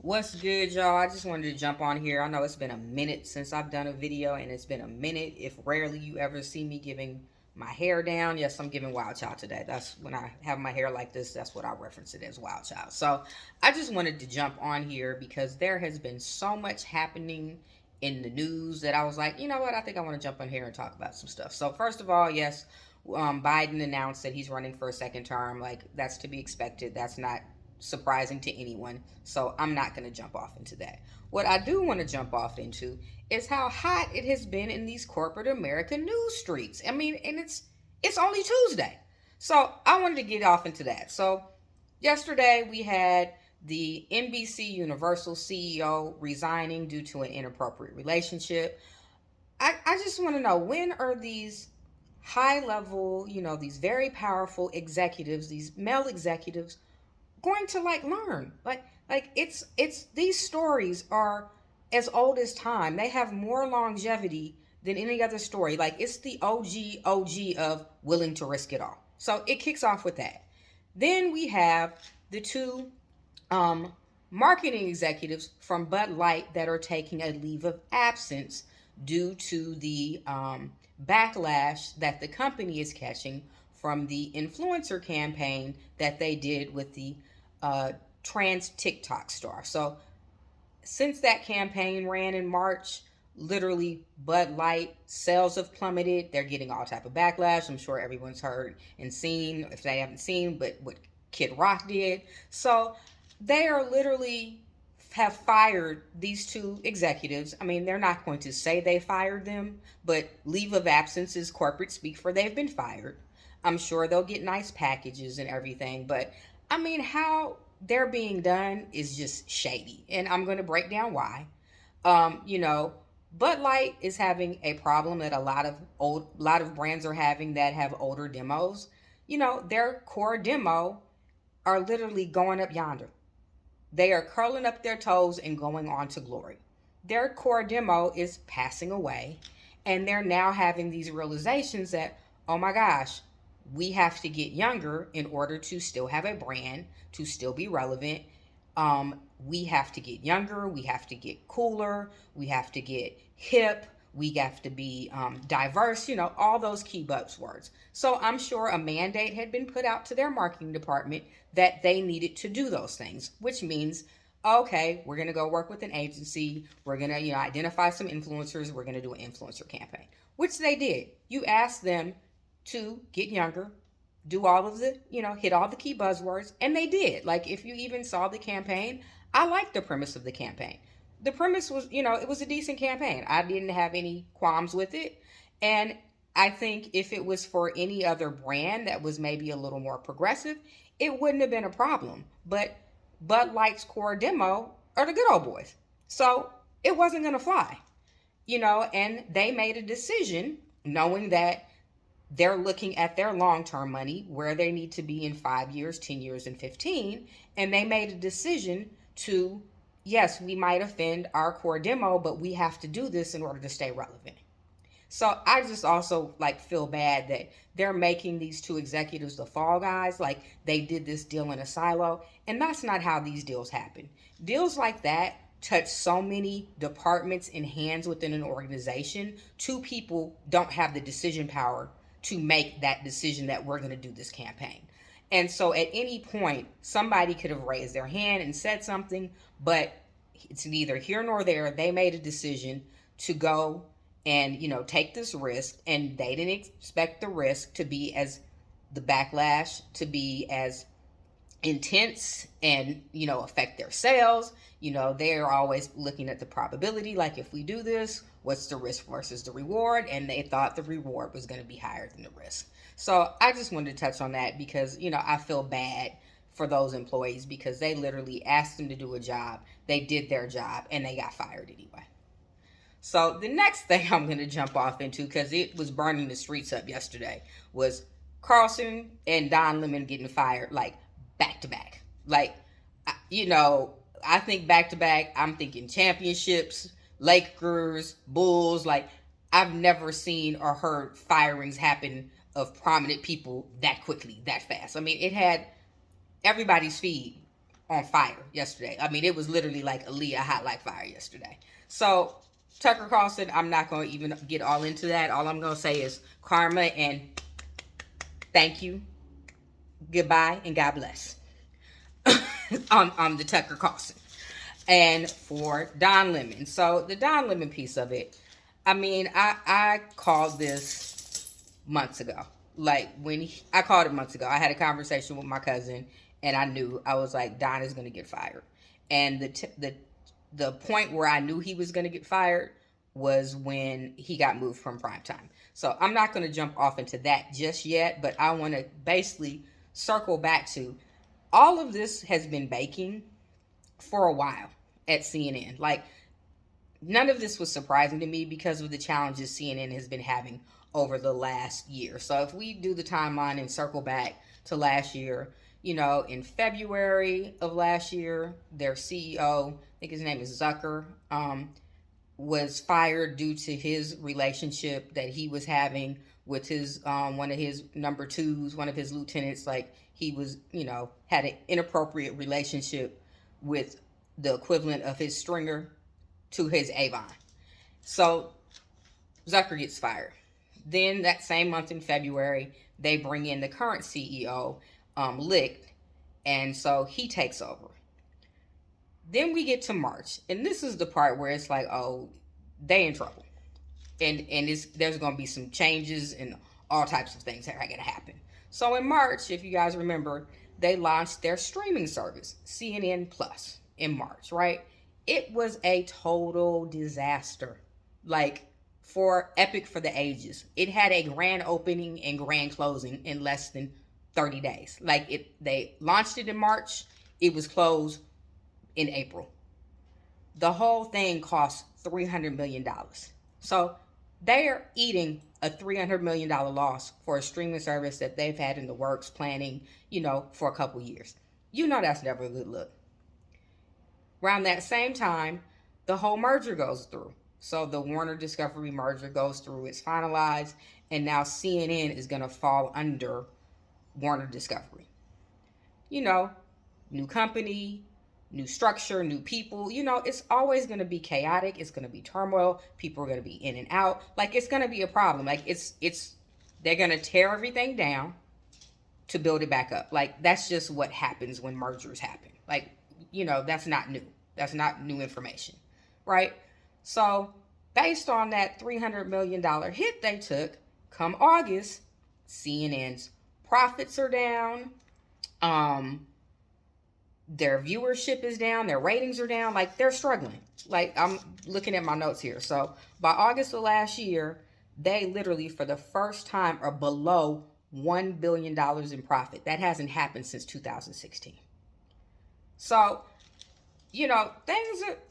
What's good, y'all? I just wanted to jump on here. I know it's been a minute since I've done a video, and it's been a minute if rarely you ever see me giving my hair down. Yes, I'm giving Wild Child today. That's when I have my hair like this, that's what I reference it as, Wild Child. So I just wanted to jump on here because there has been so much happening in the news that I was like, you know what? I think I want to jump on here and talk about some stuff. So, first of all, yes, Biden announced that he's running for a second term. Like, that's to be expected. That's not surprising to anyone. So I'm not going to jump off into that. What I do want to jump off into is how hot it has been in these corporate American news streets. I mean, and it's only Tuesday. So I wanted to get off into that. So yesterday we had the NBC Universal CEO resigning due to an inappropriate relationship. I just want to know, when are these high level, these very powerful executives, these male executives, going to learn? It's these stories are as old as time. They have more longevity than any other story. Like, it's the OG of willing to risk it all. So it kicks off with that. Then we have the two um, marketing executives from Bud Light that are taking a leave of absence due to the backlash that the company is catching from the influencer campaign that they did with the uh, trans TikTok star. So since that campaign ran in March, literally Bud Light sales have plummeted. They're getting all type of backlash. I'm sure everyone's heard and seen, if they haven't seen, but what Kid Rock did. So they are literally have fired these two executives. I mean, they're not going to say they fired them, but leave of absence is corporate speak for they've been fired. I'm sure they'll get nice packages and everything, but I mean, how they're being done is just shady. And I'm going to break down why. You know, Bud Light is having a problem that a lot of brands are having that have older demos. Their core demo are literally going up yonder. They are curling up their toes and going on to glory. Their core demo is passing away, and they're now having these realizations that, oh my gosh, we have to get younger in order to still have a brand, to still be relevant. We have to get younger, we have to get cooler, we have to get hip, we have to be diverse, all those key buzzwords. So I'm sure a mandate had been put out to their marketing department that they needed to do those things, which means, okay, we're going to go work with an agency, we're going to identify some influencers, we're going to do an influencer campaign, which they did. You asked them to get younger, do all of the, hit all the key buzzwords, and they did. Like, if you even saw the campaign, I liked the premise of the campaign. The premise was, it was a decent campaign. I didn't have any qualms with it. And I think if it was for any other brand that was maybe a little more progressive, it wouldn't have been a problem. But Bud Light's core demo are the good old boys. So it wasn't going to fly, and they made a decision knowing that they're looking at their long-term money, where they need to be in 5 years, 10 years, and 15. And they made a decision to, yes, we might offend our core demo, but we have to do this in order to stay relevant. So I just also feel bad that they're making these two executives the fall guys. Like, they did this deal in a silo, and that's not how these deals happen. Deals like that touch so many departments and hands within an organization. Two people don't have the decision power to make that decision that we're going to do this campaign. And so at any point, somebody could have raised their hand and said something, but it's neither here nor there. They made a decision to go and, take this risk, and they didn't expect the risk to be as, the backlash to be as intense and, affect their sales. They're always looking at the probability, like, if we do this, what's the risk versus the reward? And they thought the reward was going to be higher than the risk. So I just wanted to touch on that because, I feel bad for those employees because they literally asked them to do a job, they did their job, and they got fired anyway. So the next thing I'm going to jump off into, because it was burning the streets up yesterday, was Carlson and Don Lemon getting fired back to back. I think back to back, I'm thinking championships, Lakers, Bulls. I've never seen or heard firings happen of prominent people that quickly, that fast. I mean, it had everybody's feed on fire yesterday. I mean, it was literally like Aaliyah hot like fire yesterday. So Tucker Carlson, I'm not going to even get all into that. All I'm going to say is karma and thank you, goodbye, and God bless. on the Tucker Carlson. And for Don Lemon. So the Don Lemon piece of it, I mean, I called this months ago. Like I called it months ago. I had a conversation with my cousin, and I knew, I was like, Don is going to get fired. And the point where I knew he was going to get fired was when he got moved from primetime. So I'm not going to jump off into that just yet, but I want to basically circle back to all of this has been baking for a while at CNN. Like, none of this was surprising to me because of the challenges CNN has been having over the last year. So if we do the timeline and circle back to last year, you know, in February of last year, their CEO, I think his name is Zucker, was fired due to his relationship that he was having with his one of his number twos, one of his lieutenants. Like, he was, you know, had an inappropriate relationship with the equivalent of his stringer to his Avon. So Zucker gets fired. Then that same month in February, they bring in the current CEO, Licht, and so he takes over. Then we get to March, and this is the part where it's like, oh, they in trouble. And there's going to be some changes and all types of things that are going to happen. So in March, if you guys remember, they launched their streaming service, CNN Plus, in March, right? It was a total disaster. Like, epic for the ages. It had a grand opening and grand closing in less than 30 days. Like, they launched it in March. It was closed in April. The whole thing cost $300 million. So they are eating a $300 million loss for a streaming service that they've had in the works planning, you know, for a couple years. You know, that's never a good look. Around that same time, the whole merger goes through. So the Warner Discovery merger goes through, it's finalized, and now CNN is going to fall under Warner Discovery. You know, new company, new structure, new people. You know, it's always going to be chaotic. It's going to be turmoil. People are going to be in and out. Like, it's going to be a problem. Like, they're going to tear everything down to build it back up. Like, that's just what happens when mergers happen. Like, you know, that's not new. That's not new information, right? So based on that $300 million hit they took, come August, CNN's profits are down. Their viewership is down. Their ratings are down. Like, they're struggling. Like, I'm looking at my notes here. So by August of last year, they literally, for the first time, are below $1 billion in profit. That hasn't happened since 2016. So, you know,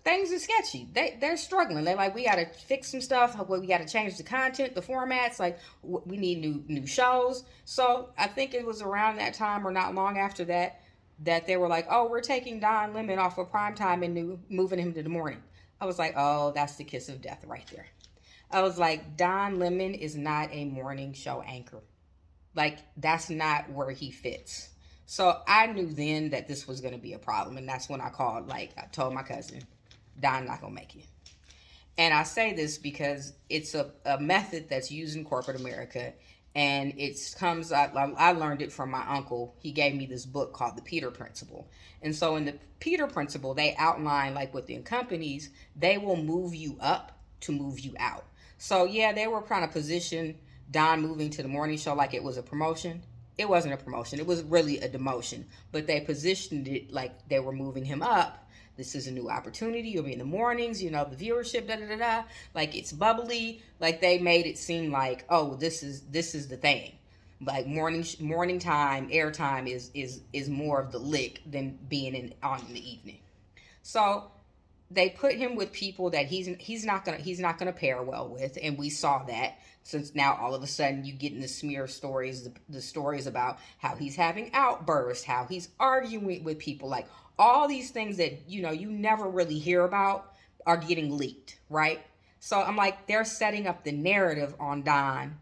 things are sketchy. They're struggling. They're like, we got to fix some stuff. We got to change the content, the formats. Like, we need new shows. So I think it was around that time or not long after that they were like, oh, we're taking Don Lemon off of primetime and moving him to the morning. I was like, oh, that's the kiss of death right there. I was like, Don Lemon is not a morning show anchor. Like, that's not where he fits. So I knew then that this was going to be a problem. And that's when I called, like, I told my cousin, Don not going to make it. And I say this because it's a method that's used in corporate America. And I learned it from my uncle. He gave me this book called The Peter Principle. And so in the Peter Principle, they outline, like, within companies, they will move you up to move you out. So yeah, they were trying to position Don moving to the morning show like it was a promotion. It wasn't a promotion. It was really a demotion. But they positioned it like they were moving him up. This is a new opportunity. You'll be in the mornings, you know, the viewership, da-da-da-da. Like, it's bubbly. Like, they made it seem like, oh, this is the thing. Like, morning time, airtime is more of the lick than being on in the evening. So they put him with people that he's not gonna pair well with, and we saw that. Since now all of a sudden you get in the smear stories, the stories about how he's having outbursts, how he's arguing with people, like all these things that, you know, you never really hear about are getting leaked, right? So I'm like, they're setting up the narrative on Don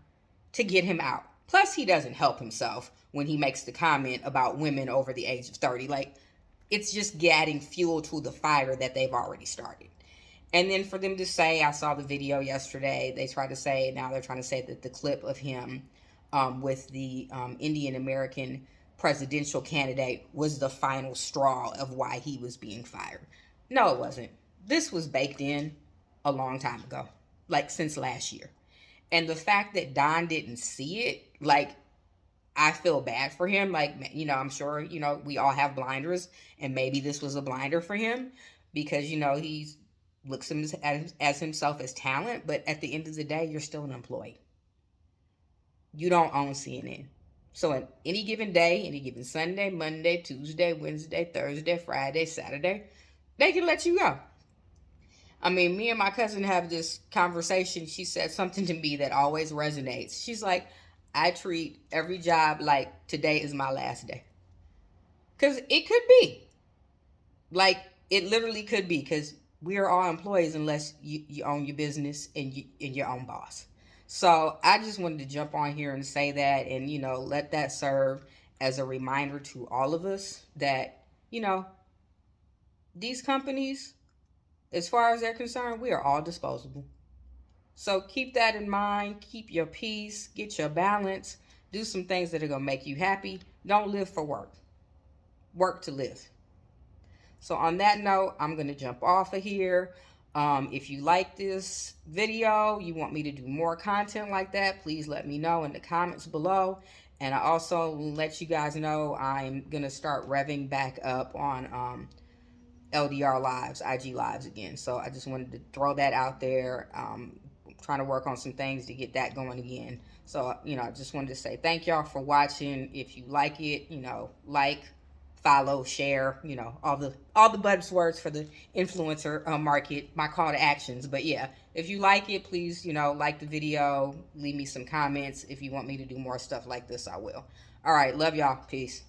to get him out. Plus, he doesn't help himself when he makes the comment about women over the age of 30. Like, it's just adding fuel to the fire that they've already started. And then for them to say, I saw the video yesterday, they tried to say, now they're trying to say that the clip of him with the Indian American presidential candidate was the final straw of why he was being fired. No, it wasn't. This was baked in a long time ago, like since last year. And the fact that Don didn't see it, like, I feel bad for him. Like, you know, I'm sure, you know, we all have blinders, and maybe this was a blinder for him because, you know, he looks as himself as talent, but at the end of the day, you're still an employee. You don't own CNN. So at any given day, any given Sunday, Monday, Tuesday, Wednesday, Thursday, Friday, Saturday, they can let you go. I mean, me and my cousin have this conversation. She said something to me that always resonates. She's like, I treat every job like today is my last day. Because it could be. Like, it literally could be, because we are all employees unless you own your business and your own boss. So I just wanted to jump on here and say that, and, you know, let that serve as a reminder to all of us that, you know, these companies, as far as they're concerned, we are all disposable. So keep that in mind. Keep your peace. Get your balance. Do some things that are going to make you happy. Don't live for work. Work to live. So on that note, I'm going to jump off of here. If you like this video, you want me to do more content like that, please let me know in the comments below. And I also let you guys know I'm going to start revving back up on LDR lives, IG lives again. So I just wanted to throw that out there. Trying to work on some things to get that going again. So, you know, I just wanted to say thank y'all for watching. If you like it, you know, like, follow, share, you know, all the buzzwords for the influencer market, my call to actions. But yeah, if you like it, please, you know, like the video, leave me some comments. If you want me to do more stuff like this, I will. All right, love y'all. Peace.